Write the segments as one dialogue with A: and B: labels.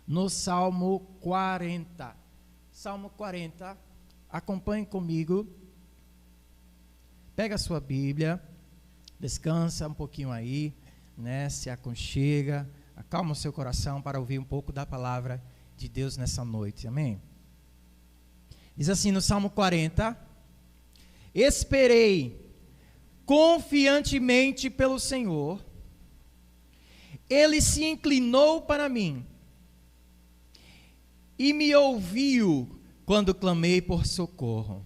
A: no Salmo 40. Salmo 40, acompanhe comigo. Pega a sua Bíblia, descansa um pouquinho aí, né? Se aconchega, acalma o seu coração para ouvir um pouco da palavra de Deus nessa noite, amém? Diz assim no Salmo 40: esperei confiantemente pelo Senhor, Ele se inclinou para mim e me ouviu quando clamei por socorro.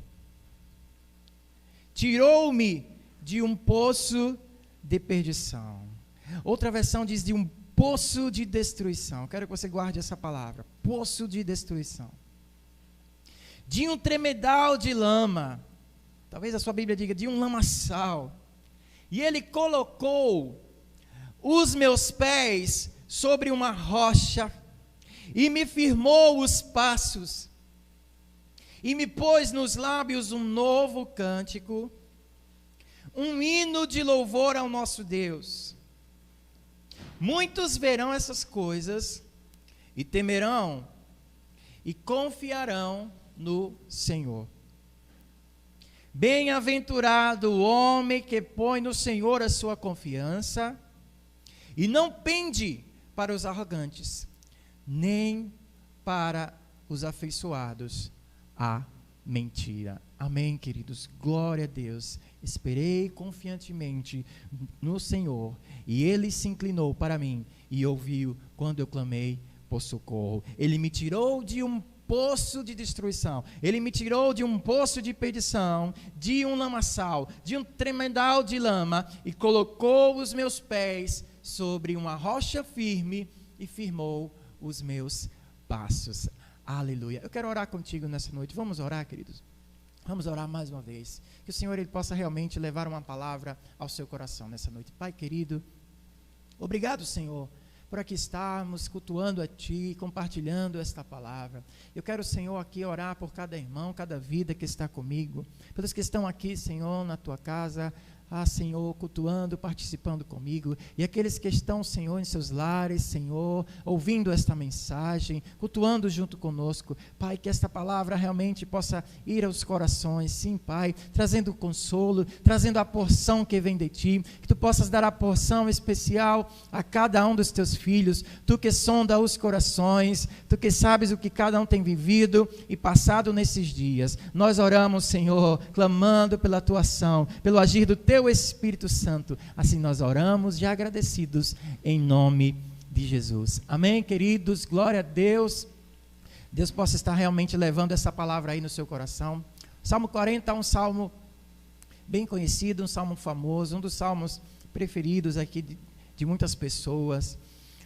A: Tirou-me de um poço de perdição. Outra versão diz de um poço de destruição. Quero que você guarde essa palavra, poço de destruição. De um tremedal de lama, talvez a sua Bíblia diga de um lamaçal. E Ele colocou os meus pés sobre uma rocha e me firmou os passos, e me pôs nos lábios um novo cântico, um hino de louvor ao nosso Deus. Muitos verão essas coisas e temerão e confiarão no Senhor. Bem-aventurado o homem que põe no Senhor a sua confiança e não pende para os arrogantes, nem para os afeiçoados à mentira. Amém, queridos? Glória a Deus. Esperei confiantemente no Senhor, e Ele se inclinou para mim e ouviu quando eu clamei por socorro. Ele me tirou de um poço de destruição, Ele me tirou de um poço de perdição, de um lamaçal, de um tremedal de lama, e colocou os meus pés sobre uma rocha firme e firmou os meus passos. Aleluia. Eu quero orar contigo nessa noite. Vamos orar, queridos? Vamos orar mais uma vez. Que o Senhor ele possa realmente levar uma palavra ao seu coração nessa noite. Pai querido, obrigado, Senhor, por aqui estarmos cultuando a Ti, compartilhando esta palavra. Eu quero, Senhor, aqui orar por cada irmão, cada vida que está comigo, pelos que estão aqui, Senhor, na Tua casa, Senhor, cultuando, participando comigo, e aqueles que estão, Senhor, em seus lares, Senhor, ouvindo esta mensagem, cultuando junto conosco, Pai, que esta palavra realmente possa ir aos corações, sim, Pai, trazendo consolo, trazendo a porção que vem de Ti, que Tu possas dar a porção especial a cada um dos Teus filhos, Tu que sonda os corações, Tu que sabes o que cada um tem vivido e passado nesses dias. Nós oramos, Senhor, clamando pela Tua ação, pelo agir do Teu Espírito Santo. Assim nós oramos já agradecidos em nome de Jesus. Amém, queridos? Glória a Deus. Deus possa estar realmente levando essa palavra aí no seu coração. Salmo 40 é um salmo bem conhecido, um salmo famoso, um dos salmos preferidos aqui de muitas pessoas,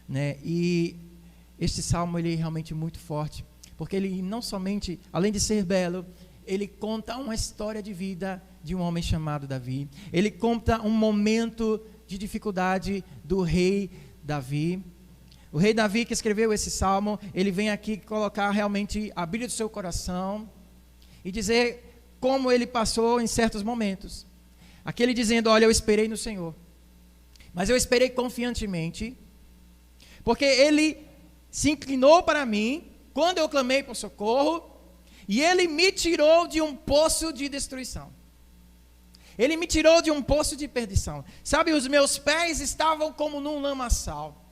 A: né? E este salmo ele é realmente muito forte, porque ele não somente, além de ser belo, ele conta uma história de vida de um homem chamado Davi. Ele conta um momento de dificuldade do rei Davi. O rei Davi que escreveu esse salmo, ele vem aqui colocar realmente a Bíblia do seu coração e dizer como ele passou em certos momentos. Aqui ele dizendo, olha, eu esperei no Senhor, mas eu esperei confiantemente, porque Ele se inclinou para mim quando eu clamei por socorro, e Ele me tirou de um poço de destruição. Ele me tirou de um poço de perdição. Sabe, os meus pés estavam como num lamaçal.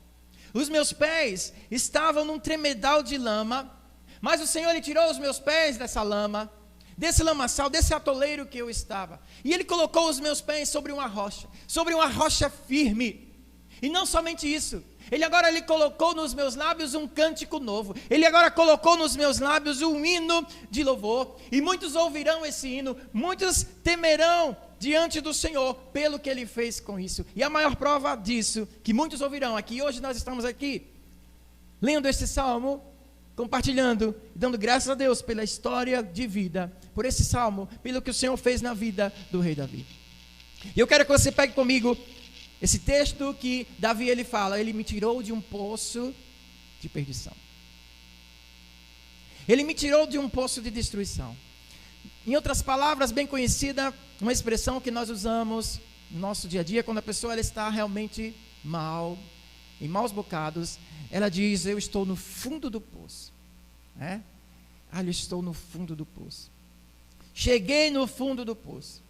A: Os meus pés estavam num tremedal de lama. Mas o Senhor, Ele tirou os meus pés dessa lama, desse lamaçal, desse atoleiro que eu estava. E Ele colocou os meus pés sobre uma rocha firme. E não somente isso. Ele colocou nos meus lábios um cântico novo. Ele agora colocou nos meus lábios um hino de louvor. E muitos ouvirão esse hino. Muitos temerão diante do Senhor pelo que Ele fez com isso. E a maior prova disso, que muitos ouvirão aqui. Hoje nós estamos aqui, lendo este salmo, compartilhando, dando graças a Deus pela história de vida, por esse salmo, pelo que o Senhor fez na vida do rei Davi. E eu quero que você pegue comigo esse texto que Davi ele fala, Ele me tirou de um poço de perdição. Ele me tirou de um poço de destruição. Em outras palavras, bem conhecida, uma expressão que nós usamos no nosso dia a dia, quando a pessoa ela está realmente mal, em maus bocados, ela diz: eu estou no fundo do poço. Eu estou no fundo do poço. Cheguei no fundo do poço.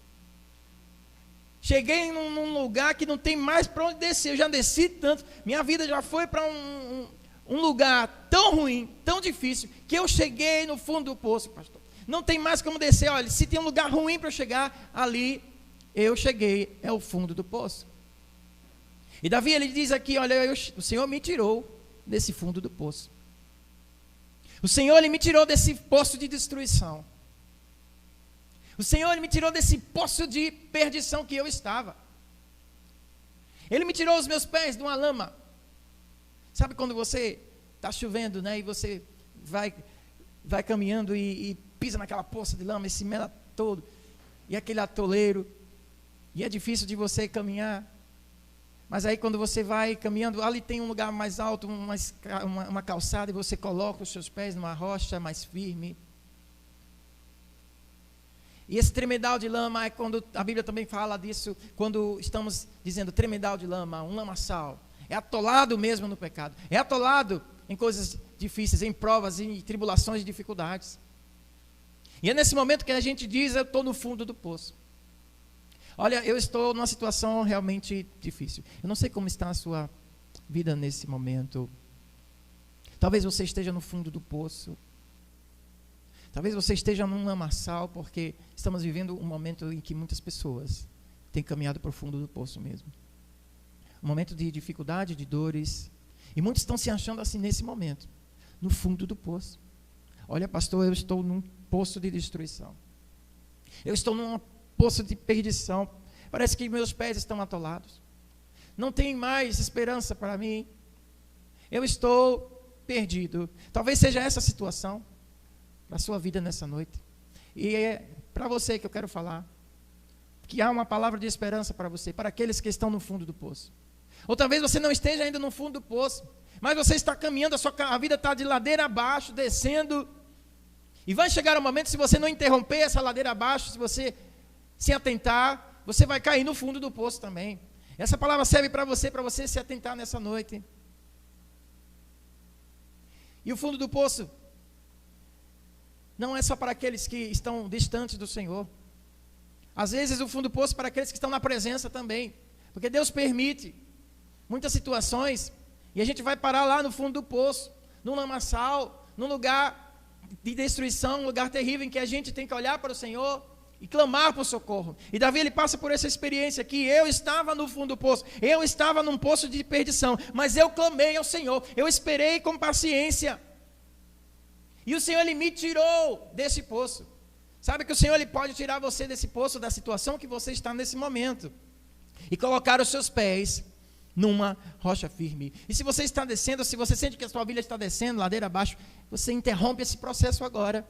A: Cheguei num lugar que não tem mais para onde descer. Eu já desci tanto. Minha vida já foi para um lugar tão ruim, tão difícil, que eu cheguei no fundo do poço, pastor. Não tem mais como descer. Olha, se tem um lugar ruim para eu chegar, ali eu cheguei, é o fundo do poço. E Davi, ele diz aqui: olha, o Senhor me tirou desse fundo do poço. O Senhor, ele me tirou desse poço de destruição. O Senhor, ele me tirou desse poço de perdição que eu estava. Ele me tirou os meus pés de uma lama. Sabe quando você está chovendo, né? E você vai caminhando e pisa naquela poça de lama, esse mela todo, e aquele atoleiro, e é difícil de você caminhar. Mas aí quando você vai caminhando, ali tem um lugar mais alto, uma calçada, e você coloca os seus pés numa rocha mais firme. E esse tremedal de lama é quando, a Bíblia também fala disso, quando estamos dizendo tremedal de lama, um lamaçal. É atolado mesmo no pecado. É atolado em coisas difíceis, em provas, em tribulações e dificuldades. E é nesse momento que a gente diz: eu estou no fundo do poço. Olha, eu estou numa situação realmente difícil. Eu não sei como está a sua vida nesse momento. Talvez você esteja no fundo do poço. Talvez você esteja num lamaçal, porque estamos vivendo um momento em que muitas pessoas têm caminhado para o fundo do poço mesmo. Um momento de dificuldade, de dores. E muitos estão se achando assim nesse momento, no fundo do poço. Olha, pastor, eu estou num poço de destruição. Eu estou num poço de perdição. Parece que meus pés estão atolados. Não tem mais esperança para mim. Eu estou perdido. Talvez seja essa a situação da sua vida nessa noite. E é para você que eu quero falar. Que há uma palavra de esperança para você, para aqueles que estão no fundo do poço. Ou talvez você não esteja ainda no fundo do poço, mas você está caminhando, a vida está de ladeira abaixo, descendo. E vai chegar um momento, se você não interromper essa ladeira abaixo, se você se atentar, você vai cair no fundo do poço também. Essa palavra serve para você se atentar nessa noite. E o fundo do poço não é só para aqueles que estão distantes do Senhor. Às vezes o fundo do poço é para aqueles que estão na presença também. Porque Deus permite muitas situações e a gente vai parar lá no fundo do poço, num lamaçal, num lugar de destruição, um lugar terrível em que a gente tem que olhar para o Senhor e clamar por socorro. E Davi, ele passa por essa experiência aqui. Eu estava no fundo do poço, eu estava num poço de perdição, mas eu clamei ao Senhor, eu esperei com paciência. E o Senhor, ele me tirou desse poço. Sabe que o Senhor, ele pode tirar você desse poço, da situação que você está nesse momento, e colocar os seus pés numa rocha firme. E se você está descendo, se você sente que a sua vida está descendo, ladeira abaixo, você interrompe esse processo agora.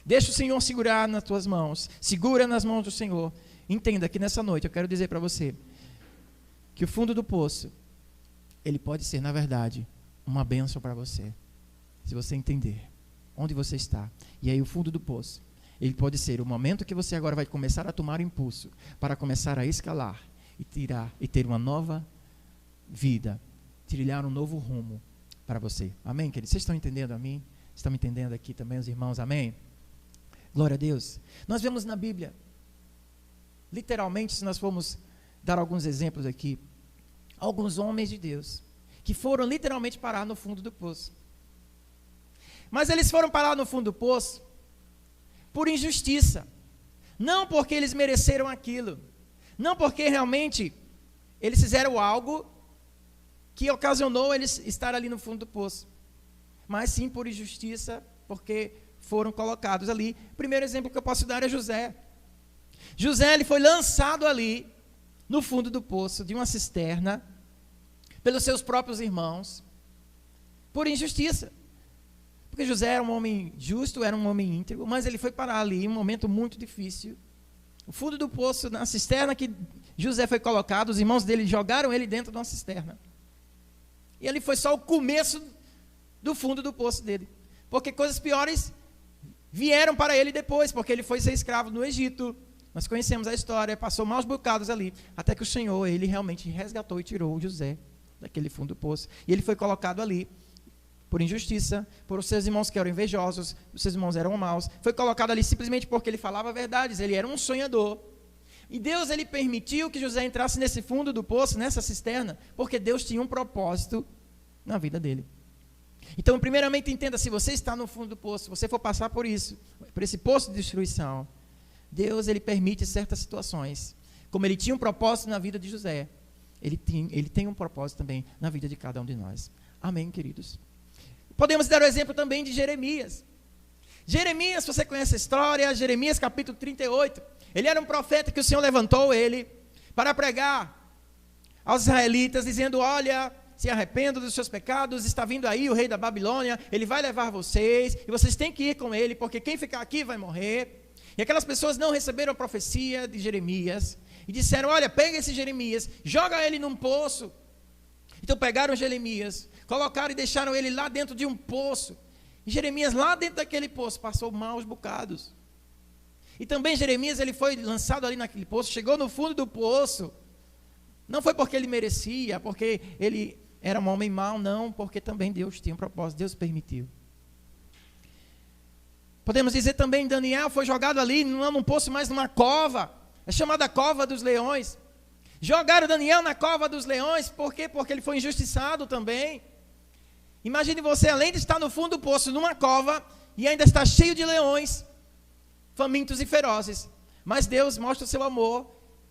A: Deixa o Senhor segurar nas tuas mãos. Segura nas mãos do Senhor. Entenda que nessa noite eu quero dizer para você que o fundo do poço, ele pode ser, na verdade, uma bênção para você. Se você entender onde você está. E aí o fundo do poço, ele pode ser o momento que você agora vai começar a tomar impulso para começar a escalar e ter uma nova vida, trilhar um novo rumo para você. Amém, queridos? Vocês estão entendendo a mim? Estão me entendendo aqui também os irmãos? Amém? Glória a Deus. Nós vemos na Bíblia, literalmente, se nós formos dar alguns exemplos aqui, alguns homens de Deus que foram literalmente parar no fundo do poço. Mas eles foram parar no fundo do poço por injustiça. Não porque eles mereceram aquilo. Não porque realmente eles fizeram algo que ocasionou eles estar ali no fundo do poço. Mas sim por injustiça, porque foram colocados ali. O primeiro exemplo que eu posso dar é José. José, ele foi lançado ali no fundo do poço de uma cisterna pelos seus próprios irmãos por injustiça. Porque José era um homem justo, era um homem íntegro, mas ele foi parar ali em um momento muito difícil. O fundo do poço, na cisterna que José foi colocado, os irmãos dele jogaram ele dentro de uma cisterna. E ali foi só o começo do fundo do poço dele. Porque coisas piores vieram para ele depois, porque ele foi ser escravo no Egito. Nós conhecemos a história, passou maus bocados ali, até que o Senhor, ele realmente resgatou e tirou José daquele fundo do poço. E ele foi colocado ali por injustiça, por os seus irmãos que eram invejosos, os seus irmãos eram maus. Foi colocado ali simplesmente porque ele falava verdades, ele era um sonhador. E Deus, ele permitiu que José entrasse nesse fundo do poço, nessa cisterna, porque Deus tinha um propósito na vida dele. Então, primeiramente, entenda, se você está no fundo do poço, se você for passar por isso, por esse poço de destruição, Deus, ele permite certas situações. Como ele tinha um propósito na vida de José, ele tem um propósito também na vida de cada um de nós. Amém, queridos? Podemos dar o exemplo também de Jeremias. Jeremias, se você conhece a história, Jeremias capítulo 38, ele era um profeta que o Senhor levantou ele para pregar aos israelitas, dizendo, olha, se arrependam dos seus pecados, está vindo aí o rei da Babilônia, ele vai levar vocês, e vocês têm que ir com ele, porque quem ficar aqui vai morrer. E aquelas pessoas não receberam a profecia de Jeremias, e disseram, olha, pega esse Jeremias, joga ele num poço. Então pegaram Jeremias, colocaram e deixaram ele lá dentro de um poço. E Jeremias, lá dentro daquele poço, passou maus bocados. E também Jeremias, ele foi lançado ali naquele poço, chegou no fundo do poço. Não foi porque ele merecia, porque ele era um homem mau, não, porque também Deus tinha um propósito, Deus permitiu. Podemos dizer também, Daniel foi jogado ali, não é num poço, mas numa cova, é chamada Cova dos Leões. Jogaram Daniel na Cova dos Leões, por quê? Porque ele foi injustiçado também. Imagine você, além de estar no fundo do poço, numa cova, e ainda está cheio de leões, famintos e ferozes. Mas Deus mostra o seu amor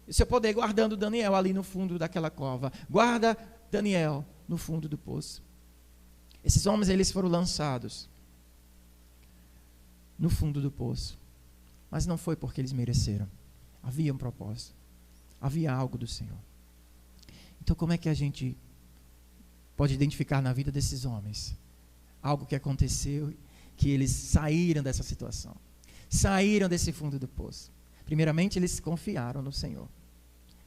A: e o seu poder, guardando Daniel ali no fundo daquela cova. Guarda Daniel no fundo do poço. Esses homens, eles foram lançados no fundo do poço. Mas não foi porque eles mereceram. Havia um propósito. Havia algo do Senhor. Então, como é que a gente pode identificar na vida desses homens algo que aconteceu, que eles saíram dessa situação, saíram desse fundo do poço? Primeiramente, eles confiaram no Senhor,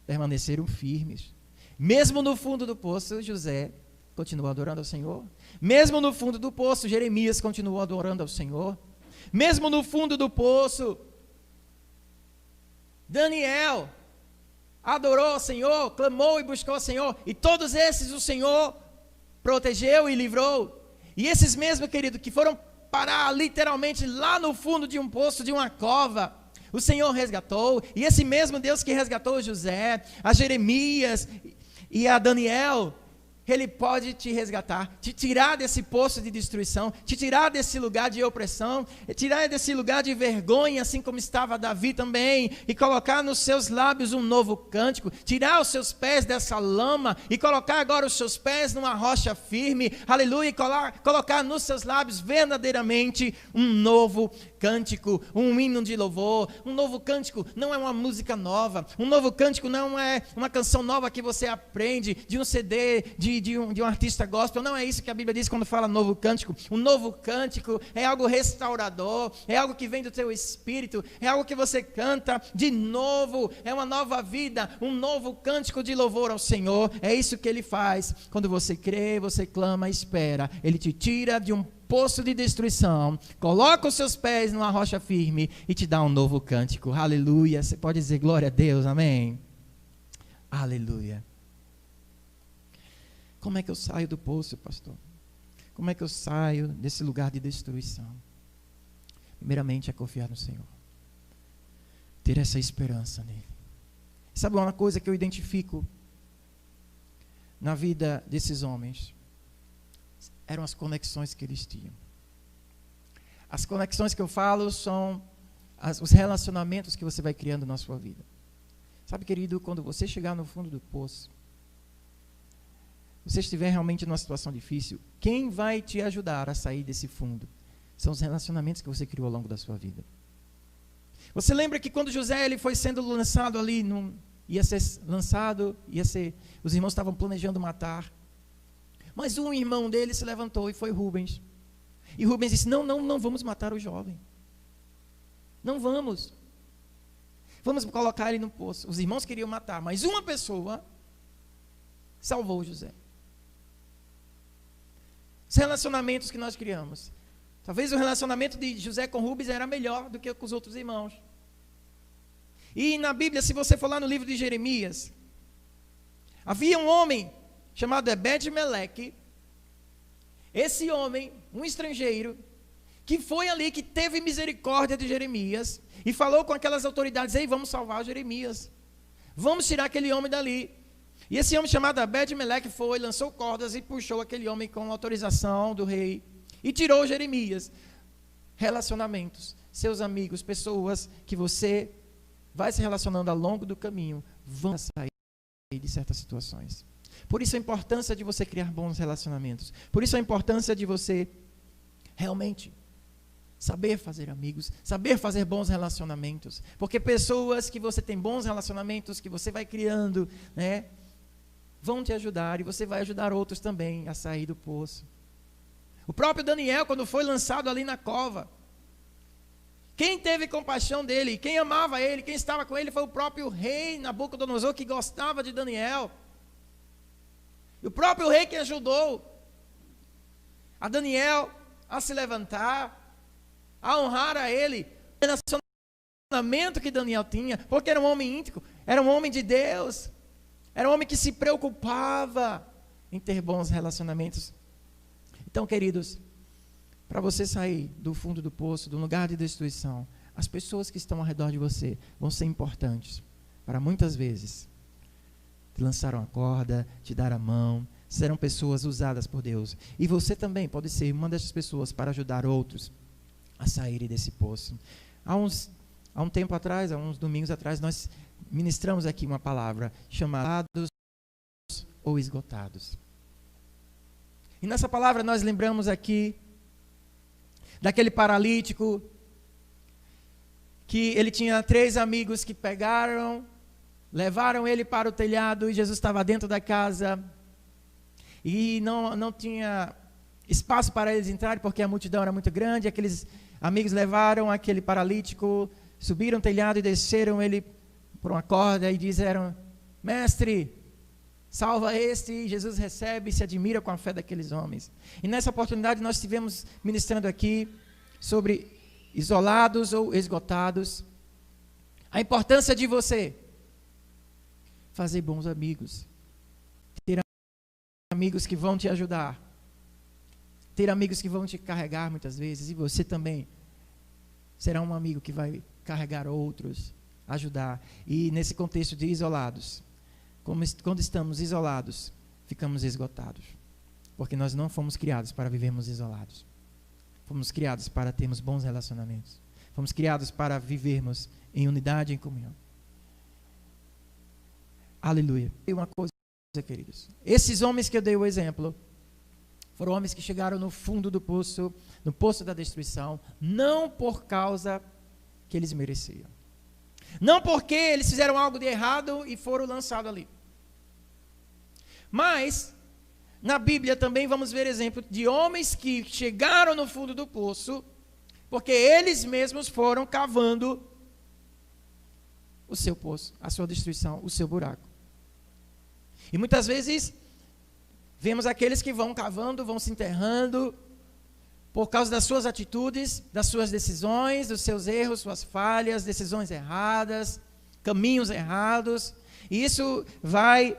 A: permaneceram firmes. Mesmo no fundo do poço, José continuou adorando ao Senhor. Mesmo no fundo do poço, Jeremias continuou adorando ao Senhor. Mesmo no fundo do poço, Daniel adorou ao Senhor, clamou e buscou ao Senhor, e todos esses o Senhor protegeu e livrou. E esses mesmos, querido, que foram parar literalmente lá no fundo de um poço, de uma cova, o Senhor resgatou. E esse mesmo Deus que resgatou José, a Jeremias e a Daniel, Ele pode te resgatar, te tirar desse poço de destruição, te tirar desse lugar de opressão, tirar desse lugar de vergonha, assim como estava Davi também, e colocar nos seus lábios um novo cântico, tirar os seus pés dessa lama, e colocar agora os seus pés numa rocha firme, aleluia, e colocar nos seus lábios verdadeiramente um novo cântico, um hino de louvor. Um novo cântico não é uma música nova, um novo cântico não é uma canção nova que você aprende de um CD, de um artista gospel. Não é isso que a Bíblia diz quando fala novo cântico. Um novo cântico é algo restaurador, é algo que vem do teu espírito, é algo que você canta de novo, é uma nova vida, um novo cântico de louvor ao Senhor. É isso que Ele faz quando você crê, você clama, espera. Ele te tira de um poço de destruição, coloca os seus pés numa rocha firme e te dá um novo cântico. Aleluia. Você pode dizer glória a Deus, amém? Aleluia. Como é que eu saio do poço, pastor? Como é que eu saio desse lugar de destruição? Primeiramente é confiar no Senhor, ter essa esperança nele. Sabe uma coisa que eu identifico na vida desses homens? Eram as conexões que eles tinham. As conexões que eu falo são os relacionamentos que você vai criando na sua vida. Sabe, querido, quando você chegar no fundo do poço, você estiver realmente numa situação difícil, quem vai te ajudar a sair desse fundo são os relacionamentos que você criou ao longo da sua vida. Você lembra que quando José ele foi sendo lançado ali, ia ser lançado, os irmãos estavam planejando matar. Mas um irmão dele se levantou e foi Rubens. E Rubens disse, não vamos matar o jovem. Não vamos. Vamos colocar ele no poço. Os irmãos queriam matar, mas uma pessoa salvou José. Os relacionamentos que nós criamos. Talvez o relacionamento de José com Rubens era melhor do que com os outros irmãos. E na Bíblia, se você for lá no livro de Jeremias, havia um homem chamado Ebed-Meleque, esse homem, um estrangeiro, que foi ali, que teve misericórdia de Jeremias, e falou com aquelas autoridades: ei, vamos salvar Jeremias, vamos tirar aquele homem dali. E esse homem chamado Ebed-Meleque foi, lançou cordas e puxou aquele homem com autorização do rei, e tirou Jeremias. Relacionamentos, seus amigos, pessoas que você vai se relacionando ao longo do caminho, vão sair de certas situações. Por isso a importância de você criar bons relacionamentos. Por isso a importância de você realmente saber fazer amigos, saber fazer bons relacionamentos. Porque pessoas que você tem bons relacionamentos, que você vai criando, né, vão te ajudar, e você vai ajudar outros também a sair do poço. O próprio Daniel, quando foi lançado ali na cova, quem teve compaixão dele, quem amava ele, quem estava com ele, foi o próprio rei Nabucodonosor, que gostava de Daniel. E o próprio rei que ajudou a Daniel a se levantar, a honrar a ele, o relacionamento que Daniel tinha, porque era um homem íntegro, era um homem de Deus, era um homem que se preocupava em ter bons relacionamentos. Então, queridos, para você sair do fundo do poço, do lugar de destruição, as pessoas que estão ao redor de você vão ser importantes para muitas vezes te lançar uma corda, te dar a mão, serão pessoas usadas por Deus. E você também pode ser uma dessas pessoas para ajudar outros a saírem desse poço. Há um tempo atrás, há uns domingos atrás, nós ministramos aqui uma palavra chamada ou esgotados. E nessa palavra nós lembramos aqui daquele paralítico, que ele tinha 3 amigos que pegaram, levaram ele para o telhado, e Jesus estava dentro da casa, e não tinha espaço para eles entrarem, porque a multidão era muito grande. Aqueles amigos levaram aquele paralítico, subiram o telhado e desceram ele por uma corda, e disseram: mestre, salva este. E Jesus recebe e se admira com a fé daqueles homens. E nessa oportunidade nós estivemos ministrando aqui sobre isolados ou esgotados, a importância de você fazer bons amigos, ter amigos que vão te ajudar, ter amigos que vão te carregar muitas vezes, e você também será um amigo que vai carregar outros, ajudar. E nesse contexto de isolados, quando estamos isolados, ficamos esgotados, porque nós não fomos criados para vivermos isolados. Fomos criados para termos bons relacionamentos. Fomos criados para vivermos em unidade e em comunhão. Aleluia. E uma coisa, queridos, esses homens que eu dei o exemplo, foram homens que chegaram no fundo do poço, no poço da destruição, não por causa que eles mereciam. Não porque eles fizeram algo de errado e foram lançados ali. Mas, na Bíblia também vamos ver exemplo de homens que chegaram no fundo do poço, porque eles mesmos foram cavando o seu poço, a sua destruição, o seu buraco. E muitas vezes, vemos aqueles que vão cavando, vão se enterrando, por causa das suas atitudes, das suas decisões, dos seus erros, suas falhas, decisões erradas, caminhos errados. E isso vai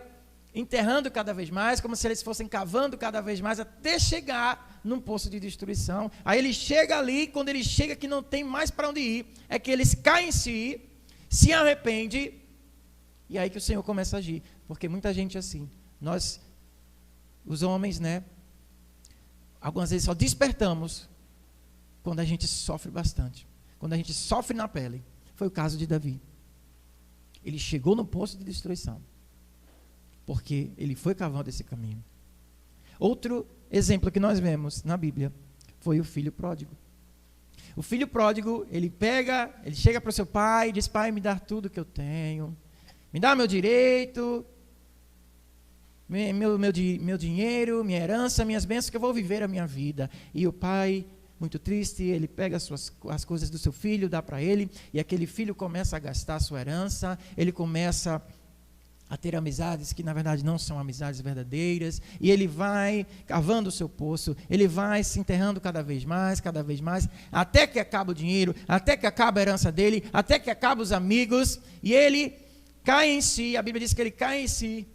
A: enterrando cada vez mais, como se eles fossem cavando cada vez mais, até chegar num poço de destruição. Aí ele chega ali, quando ele chega que não tem mais para onde ir, é que eles caem em si, se arrepende, e aí que o Senhor começa a agir. Porque muita gente assim, nós, os homens, né, algumas vezes só despertamos quando a gente sofre bastante, quando a gente sofre na pele. Foi o caso de Davi. Ele chegou no poço de destruição, porque ele foi cavando esse caminho. Outro exemplo que nós vemos na Bíblia foi o filho pródigo. O filho pródigo, ele chega para o seu pai e diz: pai, me dá tudo que eu tenho, me dá meu direito, meu dinheiro, minha herança, minhas bênçãos, que eu vou viver a minha vida. E o pai, muito triste, ele pega as coisas do seu filho, dá para ele, e aquele filho começa a gastar a sua herança, ele começa a ter amizades que na verdade não são amizades verdadeiras, e ele vai cavando o seu poço, ele vai se enterrando cada vez mais, até que acaba o dinheiro, até que acaba a herança dele, até que acaba os amigos, e ele cai em si. A Bíblia diz que ele cai em si,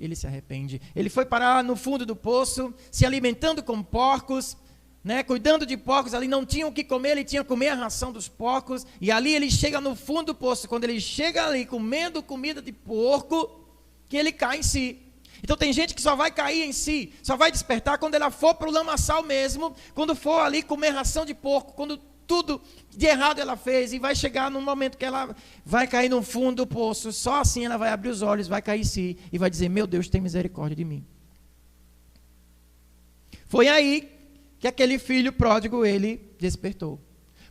A: ele se arrepende. Ele foi parar no fundo do poço, se alimentando com porcos, né, cuidando de porcos, ali não tinha o que comer, ele tinha que comer a ração dos porcos, e ali ele chega no fundo do poço, quando ele chega ali comendo comida de porco, que ele cai em si. Então tem gente que só vai cair em si, só vai despertar quando ela for para o lamaçal mesmo, quando for ali comer ração de porco, quando tudo de errado ela fez, e vai chegar num momento que ela vai cair no fundo do poço, só assim ela vai abrir os olhos, vai cair em si, e vai dizer, meu Deus, tem misericórdia de mim. Foi aí que aquele filho pródigo, ele despertou,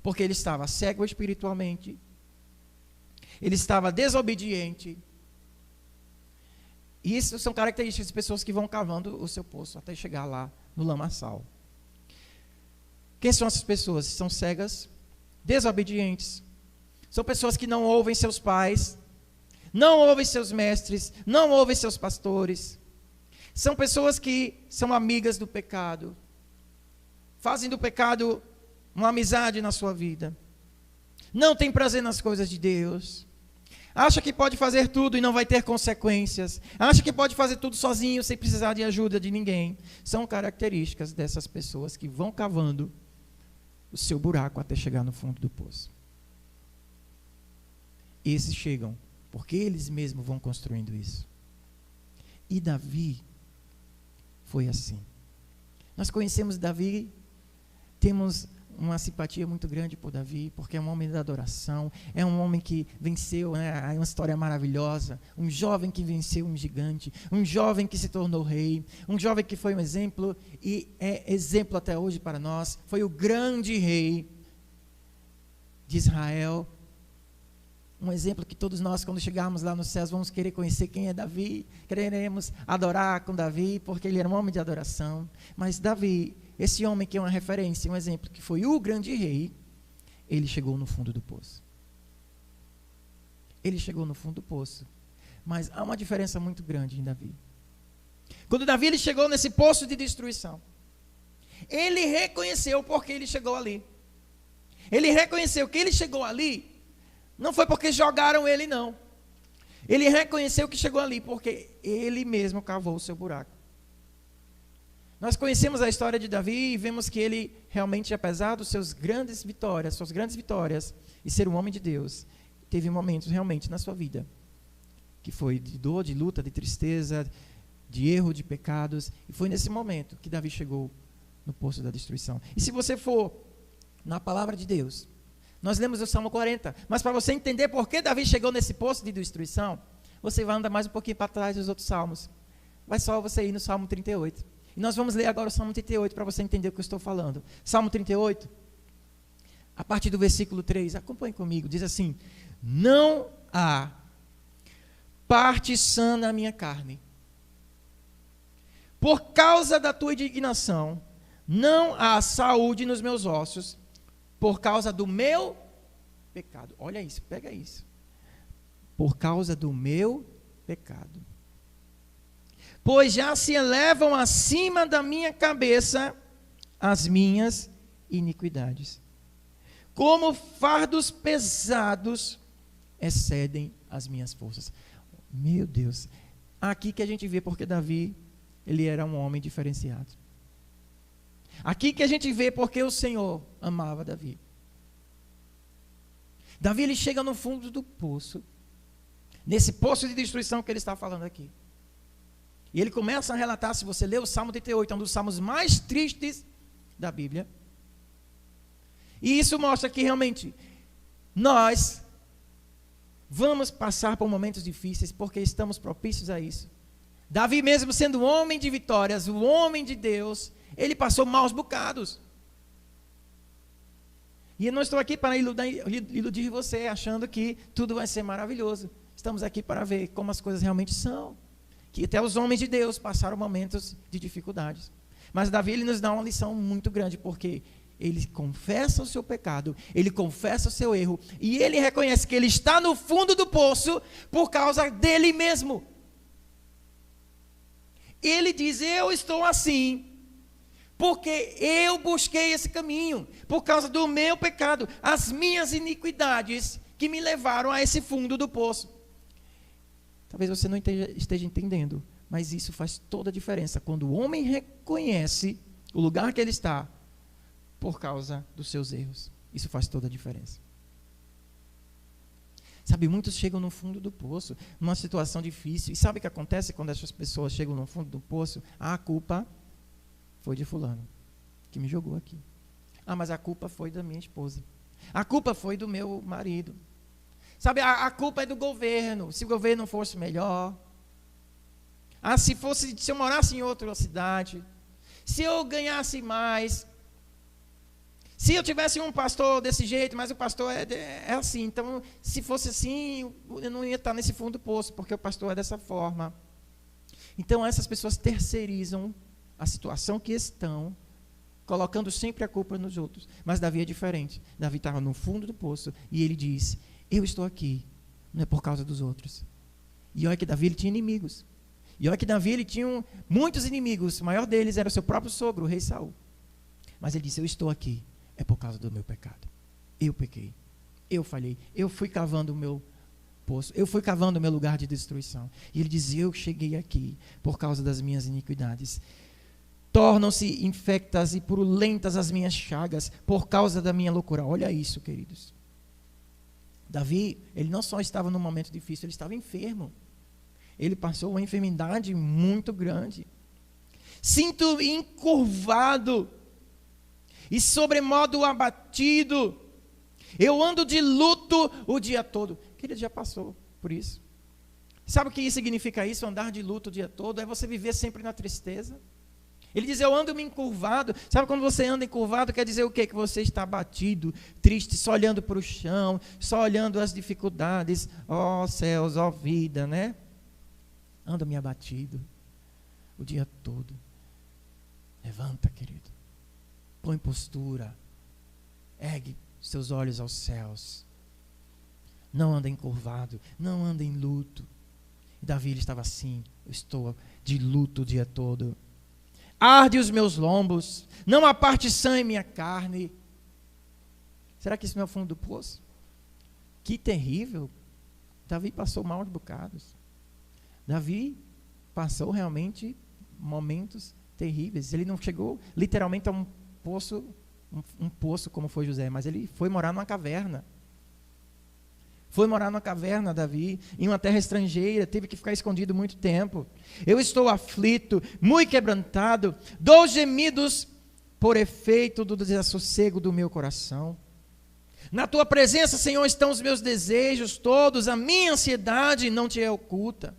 A: porque ele estava cego espiritualmente, ele estava desobediente. E isso são características de pessoas que vão cavando o seu poço até chegar lá no lamaçal. Quem são essas pessoas? São cegas, desobedientes. São pessoas que não ouvem seus pais, não ouvem seus mestres, não ouvem seus pastores. São pessoas que são amigas do pecado, fazem do pecado uma amizade na sua vida, não tem prazer nas coisas de Deus, acha que pode fazer tudo e não vai ter consequências, acha que pode fazer tudo sozinho sem precisar de ajuda de ninguém. São características dessas pessoas que vão cavando o seu buraco até chegar no fundo do poço. Esses chegam porque eles mesmos vão construindo isso. E Davi foi assim. Nós conhecemos Davi, temos uma simpatia muito grande por Davi, porque é um homem da adoração, é um homem que venceu, né, é uma história maravilhosa, um jovem que venceu um gigante, um jovem que se tornou rei, um jovem que foi um exemplo, e é exemplo até hoje para nós, foi o grande rei de Israel, um exemplo que todos nós, quando chegarmos lá nos céus, vamos querer conhecer quem é Davi, quereremos adorar com Davi, porque ele era um homem de adoração. Mas Davi, esse homem que é uma referência, um exemplo, que foi o grande rei, ele chegou no fundo do poço. Ele chegou no fundo do poço. Mas há uma diferença muito grande em Davi. Quando Davi ele chegou nesse poço de destruição, ele reconheceu porque ele chegou ali. Ele reconheceu que ele chegou ali, não foi porque jogaram ele, não. Ele reconheceu que chegou ali, porque ele mesmo cavou o seu buraco. Nós conhecemos a história de Davi e vemos que ele realmente, apesar das suas grandes vitórias, e ser um homem de Deus, teve momentos realmente na sua vida, que foi de dor, de luta, de tristeza, de erro, de pecados, e foi nesse momento que Davi chegou no poço da destruição. E se você for na palavra de Deus, nós lemos o Salmo 40, mas para você entender por que Davi chegou nesse poço de destruição, você vai andar mais um pouquinho para trás dos outros salmos. Vai só você ir no Salmo 38. E nós vamos ler agora o Salmo 38 para você entender o que eu estou falando. Salmo 38, a partir do versículo 3, acompanhe comigo, diz assim: não há parte sã na minha carne. Por causa da tua indignação, não há saúde nos meus ossos, por causa do meu pecado. Olha isso, pega isso. Por causa do meu pecado. Pois já se elevam acima da minha cabeça as minhas iniquidades. Como fardos pesados excedem as minhas forças. Meu Deus. Aqui que a gente vê porque Davi, ele era um homem diferenciado. Aqui que a gente vê porque o Senhor amava Davi. Davi, ele chega no fundo do poço, nesse poço de destruição que ele está falando aqui. E ele começa a relatar, se você ler o Salmo 38, é um dos salmos mais tristes da Bíblia. E isso mostra que realmente nós vamos passar por momentos difíceis, porque estamos propícios a isso. Davi, mesmo sendo um homem de vitórias, um homem de Deus, ele passou maus bocados. E eu não estou aqui para iludir você, achando que tudo vai ser maravilhoso. Estamos aqui para ver como as coisas realmente são. Que até os homens de Deus passaram momentos de dificuldades. Mas Davi, ele nos dá uma lição muito grande, porque ele confessa o seu pecado, ele confessa o seu erro, e ele reconhece que ele está no fundo do poço por causa dele mesmo. Ele diz: eu estou assim porque eu busquei esse caminho, por causa do meu pecado, as minhas iniquidades que me levaram a esse fundo do poço. Talvez você não esteja entendendo, Mas isso faz toda a diferença. Quando o homem reconhece o lugar que ele está por causa dos seus erros. Isso faz toda a diferença. Sabe, muitos chegam no fundo do poço, numa situação difícil. E sabe o que acontece quando essas pessoas chegam no fundo do poço? A culpa foi de fulano, que me jogou aqui. Mas a culpa foi da minha esposa. A culpa foi do meu marido. Sabe, a culpa é do governo. Se o governo fosse melhor. Se eu morasse em outra cidade. Se eu ganhasse mais. Se eu tivesse um pastor desse jeito, mas o pastor é assim. Então, se fosse assim, eu não ia estar nesse fundo do poço, porque o pastor é dessa forma. Então, essas pessoas terceirizam a situação que estão, colocando sempre a culpa nos outros. Mas Davi é diferente. Davi estava no fundo do poço e ele diz, eu estou aqui, não é por causa dos outros. E olha que Davi ele tinha inimigos. E olha que Davi ele tinha muitos inimigos. O maior deles era o seu próprio sogro, o rei Saul. Mas ele disse, eu estou aqui, é por causa do meu pecado. Eu pequei, eu falhei, eu fui cavando o meu poço, eu fui cavando o meu lugar de destruição. E ele diz, eu cheguei aqui por causa das minhas iniquidades. Tornam-se infectas e purulentas as minhas chagas por causa da minha loucura. Olha isso, queridos. Davi, ele não só estava num momento difícil, ele estava enfermo. Ele passou uma enfermidade muito grande. Sinto encurvado e sobremodo abatido. Eu ando de luto o dia todo. Ele já passou por isso. Sabe o que significa isso? Andar de luto o dia todo? É você viver sempre na tristeza. Ele diz, eu ando me encurvado. Sabe quando você anda encurvado, quer dizer o quê? Que você está abatido, triste, só olhando para o chão, só olhando as dificuldades. Ó céus, ó vida, né? Ando me abatido o dia todo. Levanta, querido. Põe postura. Ergue seus olhos aos céus. Não anda encurvado, não anda em luto. E Davi ele estava assim, eu estou de luto o dia todo. Arde os meus lombos, não há parte sã em minha carne. Será que isso não é o fundo do poço? Que terrível. Davi passou maus bocados. Davi passou realmente momentos terríveis. Ele não chegou literalmente a um poço como foi José, mas ele foi morar numa caverna. Foi morar numa caverna, Davi, em uma terra estrangeira, teve que ficar escondido muito tempo. Eu estou aflito, muito quebrantado, dou gemidos por efeito do desassossego do meu coração. Na tua presença, Senhor, estão os meus desejos todos, a minha ansiedade não te é oculta.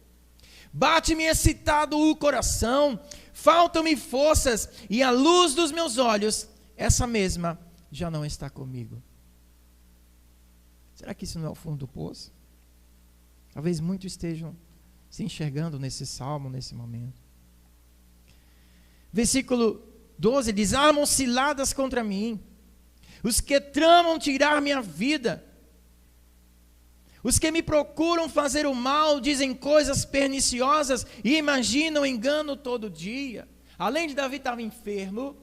A: Bate-me excitado o coração, faltam-me forças, e a luz dos meus olhos, essa mesma, já não está comigo. Será que isso não é o fundo do poço? Talvez muitos estejam se enxergando nesse salmo, nesse momento. Versículo 12 diz, armam ciladas contra mim, os que tramam tirar minha vida, os que me procuram fazer o mal, dizem coisas perniciosas e imaginam engano todo dia. Além de Davi estar enfermo,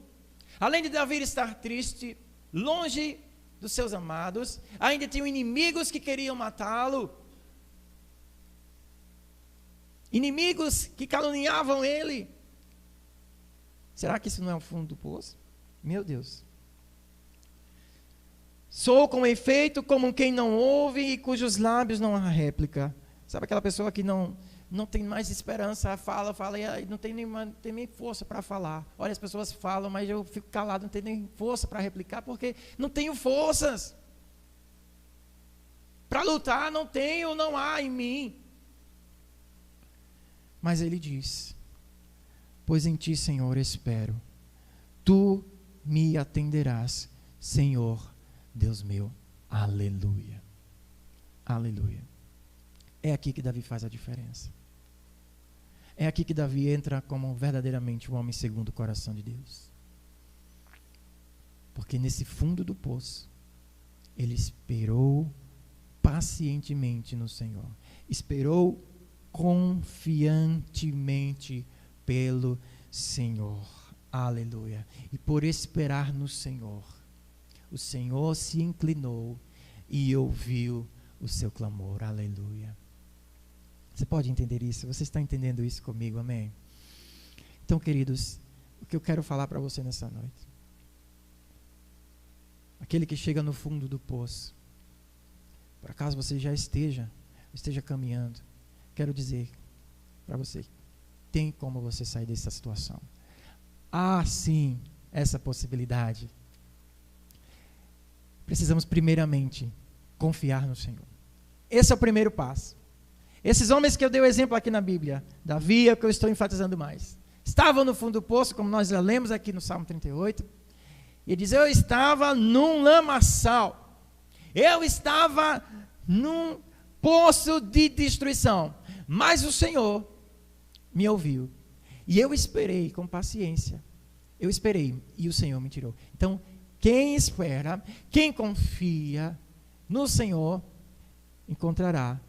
A: além de Davi estar triste, longe dos seus amados, ainda tinham inimigos que queriam matá-lo, inimigos que caluniavam ele. Será que isso não é o fundo do poço? Meu Deus. Sou com efeito como quem não ouve e cujos lábios não há réplica. Sabe aquela pessoa que não tem mais esperança, fala e não tem nem força para falar. Olha, as pessoas falam, mas eu fico calado, não tenho nem força para replicar, porque não tenho forças. Para lutar, não há em mim. Mas ele diz, pois em ti, Senhor, espero. Tu me atenderás, Senhor, Deus meu. Aleluia. Aleluia. É aqui que Davi faz a diferença. É aqui que Davi entra como verdadeiramente um homem segundo o coração de Deus. Porque nesse fundo do poço, ele esperou pacientemente no Senhor. Esperou confiantemente pelo Senhor. Aleluia. E por esperar no Senhor, o Senhor se inclinou e ouviu o seu clamor. Aleluia. Você pode entender isso? Você está entendendo isso comigo? Amém? Então, queridos, o que eu quero falar para você nessa noite. Aquele que chega no fundo do poço. Por acaso você já esteja caminhando. Quero dizer para você, tem como você sair dessa situação. Há sim essa possibilidade. Precisamos primeiramente confiar no Senhor. Esse é o primeiro passo. Esses homens que eu dei o exemplo aqui na Bíblia, Davi é o que eu estou enfatizando mais. Estavam no fundo do poço, como nós já lemos aqui no Salmo 38. E diz, eu estava num lamaçal. Eu estava num poço de destruição. Mas o Senhor me ouviu. E eu esperei com paciência. Eu esperei e o Senhor me tirou. Então, quem espera, quem confia no Senhor, encontrará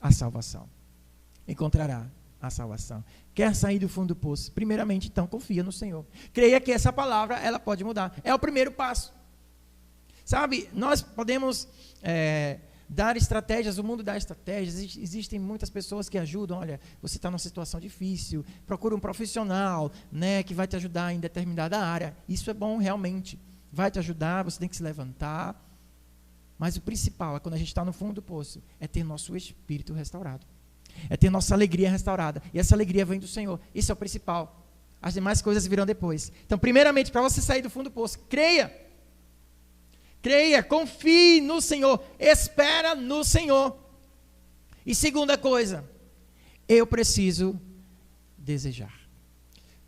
A: a salvação. Encontrará a salvação. Quer sair do fundo do poço? Primeiramente, então, confia no Senhor. Creia que essa palavra, ela pode mudar. É o primeiro passo. Sabe, nós podemos dar estratégias, o mundo dá estratégias, existem muitas pessoas que ajudam, olha, você está numa situação difícil, procura um profissional, né, que vai te ajudar em determinada área. Isso é bom realmente, vai te ajudar, você tem que se levantar. Mas o principal é quando a gente está no fundo do poço, é ter nosso espírito restaurado. É ter nossa alegria restaurada. E essa alegria vem do Senhor. Isso é o principal. As demais coisas virão depois. Então, primeiramente, para você sair do fundo do poço, creia. Creia, confie no Senhor. Espera no Senhor. E segunda coisa, eu preciso desejar.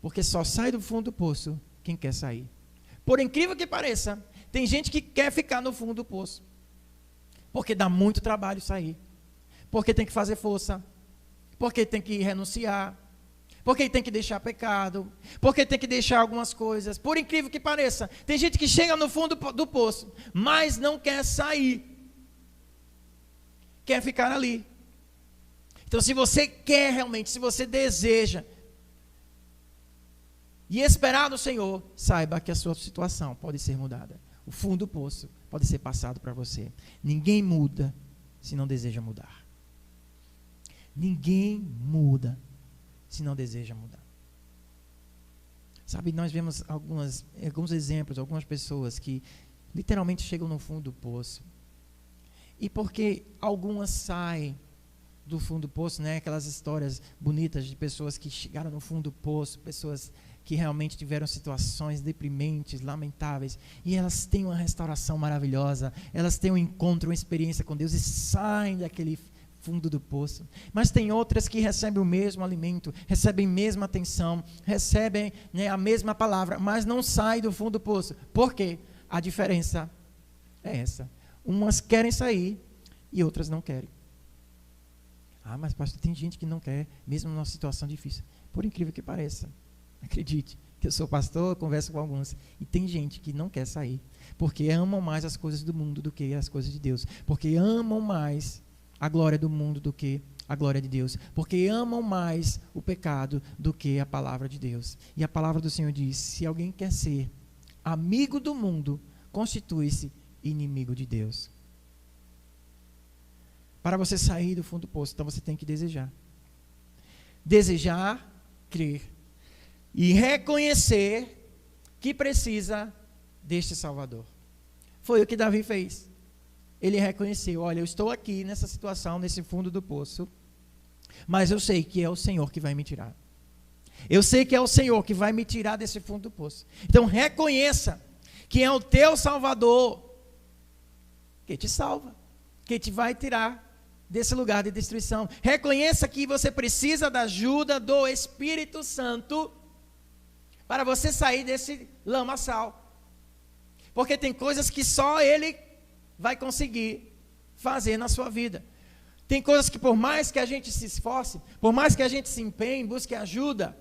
A: Porque só sai do fundo do poço quem quer sair. Por incrível que pareça, tem gente que quer ficar no fundo do poço. Porque dá muito trabalho sair. Porque tem que fazer força. Porque tem que renunciar. Porque tem que deixar pecado. Porque tem que deixar algumas coisas. Por incrível que pareça, tem gente que chega no fundo do poço, mas não quer sair. Quer ficar ali. Então, se você quer realmente, se você deseja e esperar no Senhor, saiba que a sua situação pode ser mudada. O fundo do poço pode ser passado para você. Ninguém muda se não deseja mudar. Ninguém muda se não deseja mudar. Sabe, nós vemos alguns exemplos, algumas pessoas que literalmente chegam no fundo do poço. E porque algumas saem do fundo do poço, né? Aquelas histórias bonitas de pessoas que chegaram no fundo do poço, pessoas que realmente tiveram situações deprimentes, lamentáveis, e elas têm uma restauração maravilhosa, elas têm um encontro, uma experiência com Deus e saem daquele fundo do poço. Mas tem outras que recebem o mesmo alimento, recebem a mesma atenção, recebem, né, a mesma palavra, mas não saem do fundo do poço. Por quê? A diferença é essa. Umas querem sair e outras não querem. Ah, mas pastor, tem gente que não quer, mesmo numa situação difícil. Por incrível que pareça. Acredite, que eu sou pastor, eu converso com alguns, e tem gente que não quer sair, porque amam mais as coisas do mundo do que as coisas de Deus, porque amam mais a glória do mundo do que a glória de Deus, porque amam mais o pecado do que a palavra de Deus. E a palavra do Senhor diz, se alguém quer ser amigo do mundo, constitui-se inimigo de Deus. Para você sair do fundo do poço, então você tem que desejar. Desejar, crer. E reconhecer que precisa deste Salvador. Foi o que Davi fez. Ele reconheceu, olha, eu estou aqui nessa situação, nesse fundo do poço, mas eu sei que é o Senhor que vai me tirar. Eu sei que é o Senhor que vai me tirar desse fundo do poço. Então reconheça que é o teu Salvador que te salva, que te vai tirar desse lugar de destruição. Reconheça que você precisa da ajuda do Espírito Santo para você sair desse lamaçal. Porque tem coisas que só Ele vai conseguir fazer na sua vida. Tem coisas que por mais que a gente se esforce, por mais que a gente se empenhe, busque ajuda,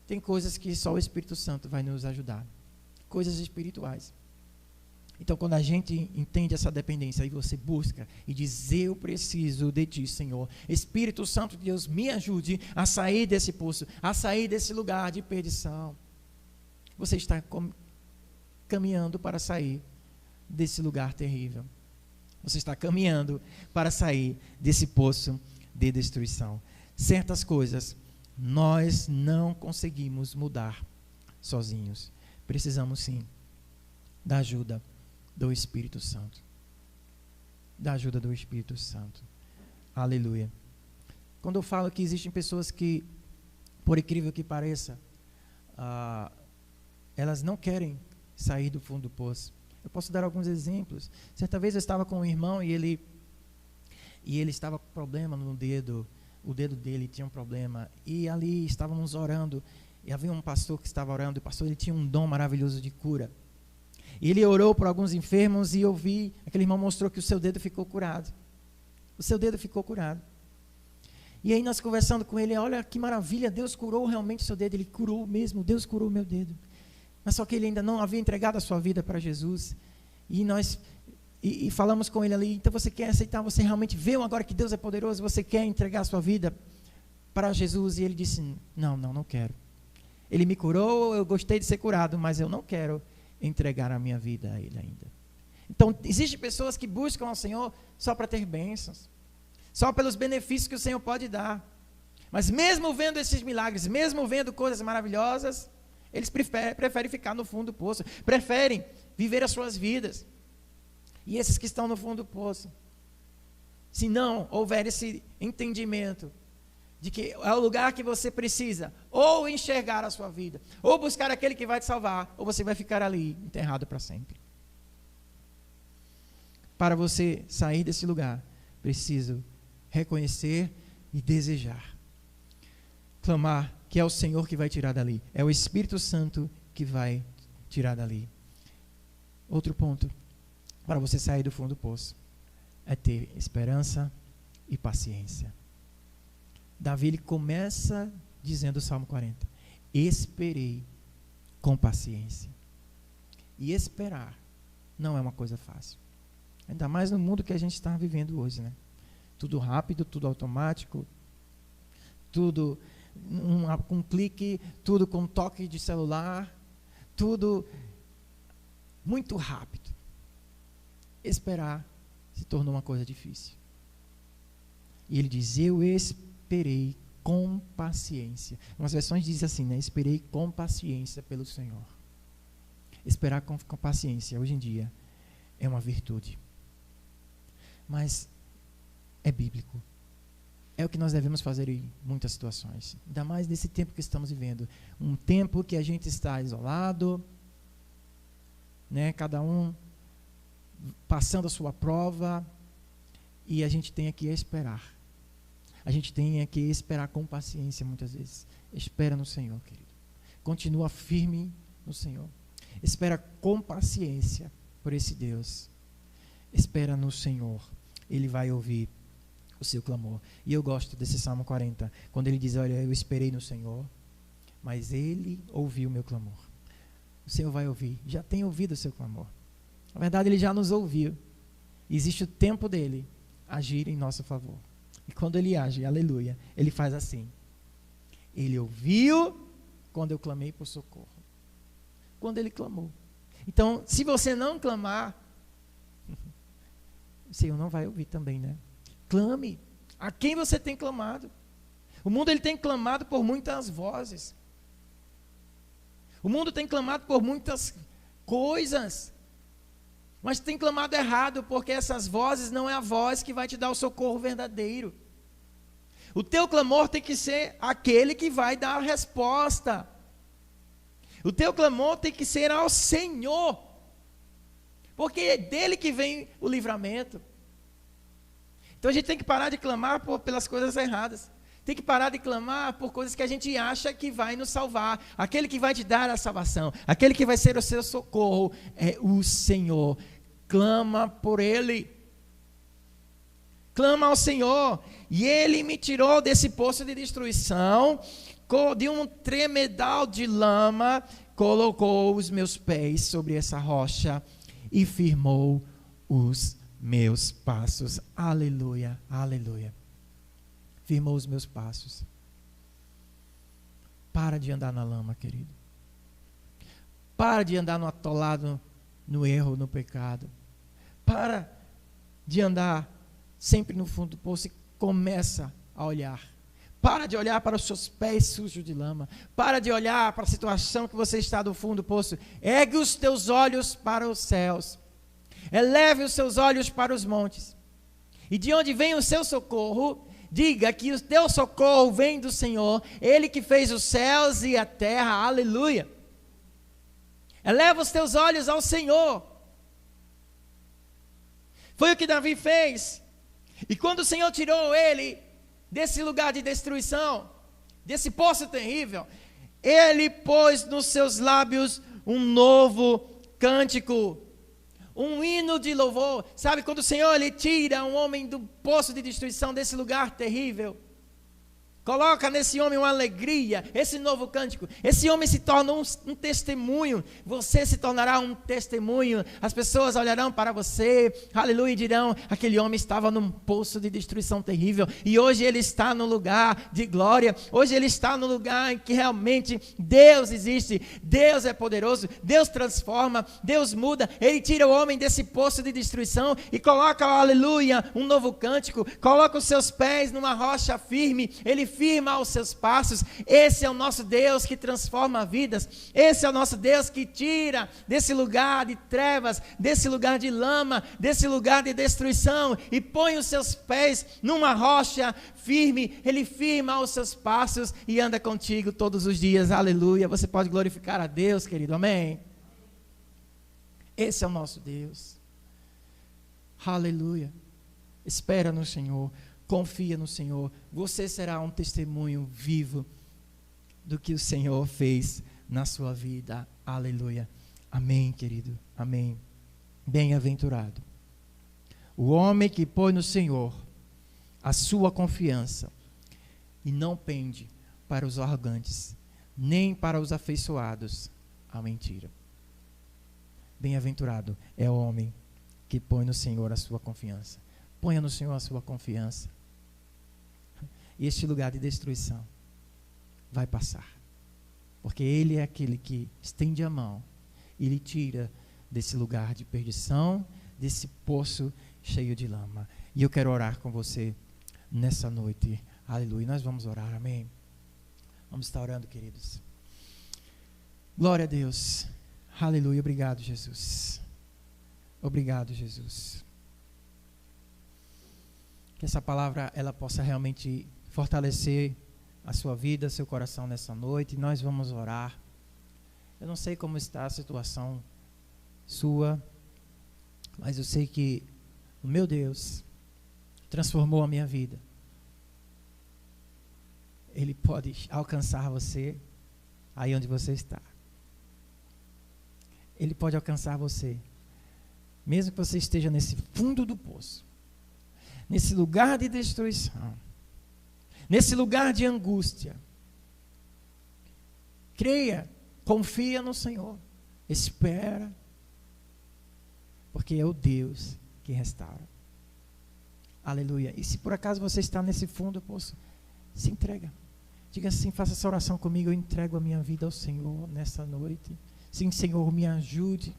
A: tem coisas que só o Espírito Santo vai nos ajudar. Coisas espirituais. Então, quando a gente entende essa dependência, aí você busca e diz, eu preciso de ti, Senhor. Espírito Santo de Deus, me ajude a sair desse poço, a sair desse lugar de perdição. Você está caminhando para sair desse lugar terrível. Você está caminhando para sair desse poço de destruição. Certas coisas nós não conseguimos mudar sozinhos. Precisamos sim da ajuda do Espírito Santo. Da ajuda do Espírito Santo. Aleluia. Quando eu falo que existem pessoas que, por incrível que pareça, elas não querem sair do fundo do poço. Eu posso dar alguns exemplos. Certa vez eu estava com um irmão e ele estava com problema no dedo. O dedo dele tinha um problema. E ali estávamos orando. E havia um pastor que estava orando. E o pastor ele tinha um dom maravilhoso de cura. E ele orou por alguns enfermos e eu vi, aquele irmão mostrou que o seu dedo ficou curado. O seu dedo ficou curado. E aí nós conversando com ele, olha que maravilha, Deus curou realmente o seu dedo. Ele curou mesmo, Deus curou o meu dedo. Mas só que ele ainda não havia entregado a sua vida para Jesus. E nós falamos com ele ali, então você quer aceitar, você realmente viu agora que Deus é poderoso, você quer entregar a sua vida para Jesus? E ele disse, não quero. Ele me curou, eu gostei de ser curado, mas eu não quero entregar a minha vida a Ele ainda. Então, existem pessoas que buscam ao Senhor só para ter bênçãos, só pelos benefícios que o Senhor pode dar. Mas mesmo vendo esses milagres, mesmo vendo coisas maravilhosas, eles preferem ficar no fundo do poço, preferem viver as suas vidas. E esses que estão no fundo do poço, se não houver esse entendimento de que é o lugar que você precisa ou enxergar a sua vida, ou buscar aquele que vai te salvar, ou você vai ficar ali enterrado para sempre. Para você sair desse lugar, preciso reconhecer e desejar. Clamar que é o Senhor que vai tirar dali. É o Espírito Santo que vai tirar dali. Outro ponto, para você sair do fundo do poço, é ter esperança e paciência. Davi ele começa dizendo o Salmo 40, esperei com paciência. E esperar não é uma coisa fácil. Ainda mais no mundo que a gente está vivendo hoje, né? Tudo rápido, tudo automático, tudo com um clique, tudo com um toque de celular, tudo muito rápido. Esperar se tornou uma coisa difícil. E ele diz, eu esperei com paciência. Umas versões dizem assim, né? Esperei com paciência pelo Senhor. Esperar com paciência, hoje em dia, é uma virtude. Mas é bíblico. É o que nós devemos fazer em muitas situações. Ainda mais nesse tempo que estamos vivendo. Um tempo que a gente está isolado, né? Cada um passando a sua prova, e a gente tem aqui a esperar. A gente tem aqui a esperar com paciência muitas vezes. Espera no Senhor, querido. Continua firme no Senhor. Espera com paciência por esse Deus. Espera no Senhor. Ele vai ouvir o seu clamor. E eu gosto desse Salmo 40, quando ele diz, olha, eu esperei no Senhor, mas Ele ouviu o meu clamor. O Senhor vai ouvir, já tem ouvido o seu clamor. Na verdade, Ele já nos ouviu. Existe o tempo dEle agir em nosso favor. E quando Ele age, aleluia, Ele faz assim. Ele ouviu quando eu clamei por socorro. Quando Ele clamou. Então, se você não clamar, o Senhor não vai ouvir também, né? Clame. A quem você tem clamado? O mundo ele tem clamado por muitas vozes. O mundo tem clamado por muitas coisas. Mas tem clamado errado, porque essas vozes não é a voz que vai te dar o socorro verdadeiro. O teu clamor tem que ser aquele que vai dar a resposta. O teu clamor tem que ser ao Senhor. Porque é dele que vem o livramento. Então a gente tem que parar de clamar pelas coisas erradas. Tem que parar de clamar por coisas que a gente acha que vai nos salvar. Aquele que vai te dar a salvação, aquele que vai ser o seu socorro, é o Senhor. Clama por Ele. Clama ao Senhor. E Ele me tirou desse poço de destruição, de um tremedal de lama, colocou os meus pés sobre essa rocha e firmou os meus passos. Aleluia, aleluia. Firmou os meus passos. Para de andar na lama, querido. Para de andar no atolado, no erro, no pecado. Para de andar sempre no fundo do poço e começa a olhar. Para de olhar para os seus pés sujos de lama. Para de olhar para a situação que você está do fundo do poço. Ergue os teus olhos para os céus. Eleve os seus olhos para os montes. E de onde vem o seu socorro? Diga que o teu socorro vem do Senhor, Ele que fez os céus e a terra, aleluia. Eleva os teus olhos ao Senhor. Foi o que Davi fez. E quando o Senhor tirou ele desse lugar de destruição, desse poço terrível, Ele pôs nos seus lábios um novo cântico, um hino de louvor. Sabe, quando o Senhor Ele tira um homem do poço de destruição, desse lugar terrível, coloca nesse homem uma alegria, esse novo cântico. Esse homem se torna um testemunho. Você se tornará um testemunho. As pessoas olharão para você, aleluia, e dirão: aquele homem estava num poço de destruição terrível, e hoje ele está no lugar de glória. Hoje ele está no lugar em que realmente Deus existe. Deus é poderoso, Deus transforma, Deus muda. Ele tira o homem desse poço de destruição e coloca, aleluia, um novo cântico. Coloca os seus pés numa rocha firme. Ele firma os seus passos. Esse é o nosso Deus que transforma vidas. Esse é o nosso Deus que tira desse lugar de trevas, desse lugar de lama, desse lugar de destruição, e põe os seus pés numa rocha firme. Ele firma os seus passos e anda contigo todos os dias, aleluia. Você pode glorificar a Deus, querido, amém? Esse é o nosso Deus, aleluia. Espera no Senhor, confia no Senhor. Você será um testemunho vivo do que o Senhor fez na sua vida. Aleluia. Amém, querido. Amém. Bem-aventurado o homem que põe no Senhor a sua confiança e não pende para os arrogantes, nem para os afeiçoados à mentira. Bem-aventurado é o homem que põe no Senhor a sua confiança. Ponha no Senhor a sua confiança. E este lugar de destruição vai passar. Porque Ele é aquele que estende a mão e Ele tira desse lugar de perdição, desse poço cheio de lama. E eu quero orar com você nessa noite. Aleluia. Nós vamos orar, amém? Vamos estar orando, queridos. Glória a Deus. Aleluia. Obrigado, Jesus. Obrigado, Jesus. Que essa palavra ela possa realmente fortalecer a sua vida, seu coração nessa noite. Nós vamos orar. Eu não sei como está a situação sua, mas eu sei que o meu Deus transformou a minha vida. Ele pode alcançar você aí onde você está. Ele pode alcançar você, mesmo que você esteja nesse fundo do poço, nesse lugar de destruição, nesse lugar de angústia. Creia, confia no Senhor, espera, porque é o Deus que restaura. Aleluia. E se por acaso você está nesse fundo do poço, se entrega. Diga assim, faça essa oração comigo: eu entrego a minha vida ao Senhor nessa noite. Sim, Senhor, me ajude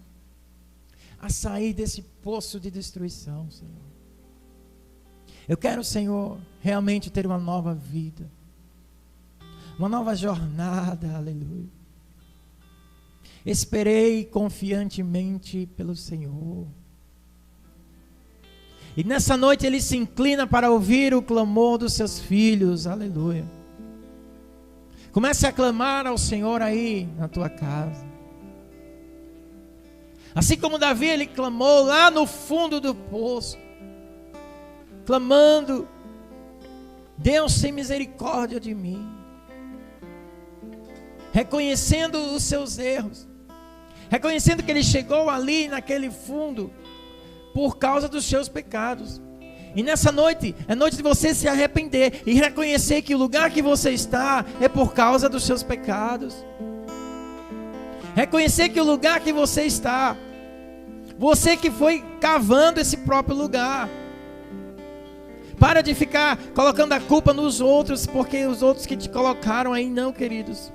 A: a sair desse poço de destruição, Senhor. Eu quero, Senhor, realmente ter uma nova vida, uma nova jornada, aleluia. Esperei confiantemente pelo Senhor. E nessa noite Ele se inclina para ouvir o clamor dos seus filhos, aleluia. Comece a clamar ao Senhor aí na tua casa. Assim como Davi, ele clamou lá no fundo do poço, clamando: Deus, tem misericórdia de mim. Reconhecendo os seus erros, reconhecendo que ele chegou ali naquele fundo por causa dos seus pecados. E nessa noite, é noite de você se arrepender e reconhecer que o lugar que você está é por causa dos seus pecados. Reconhecer que o lugar que você está, você que foi cavando esse próprio lugar. Para de ficar colocando a culpa nos outros, porque os outros que te colocaram aí, não, queridos.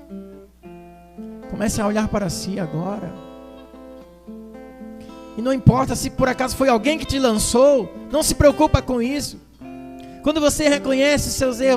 A: Comece a olhar para si agora. E não importa se por acaso foi alguém que te lançou, não se preocupa com isso. Quando você reconhece seus erros,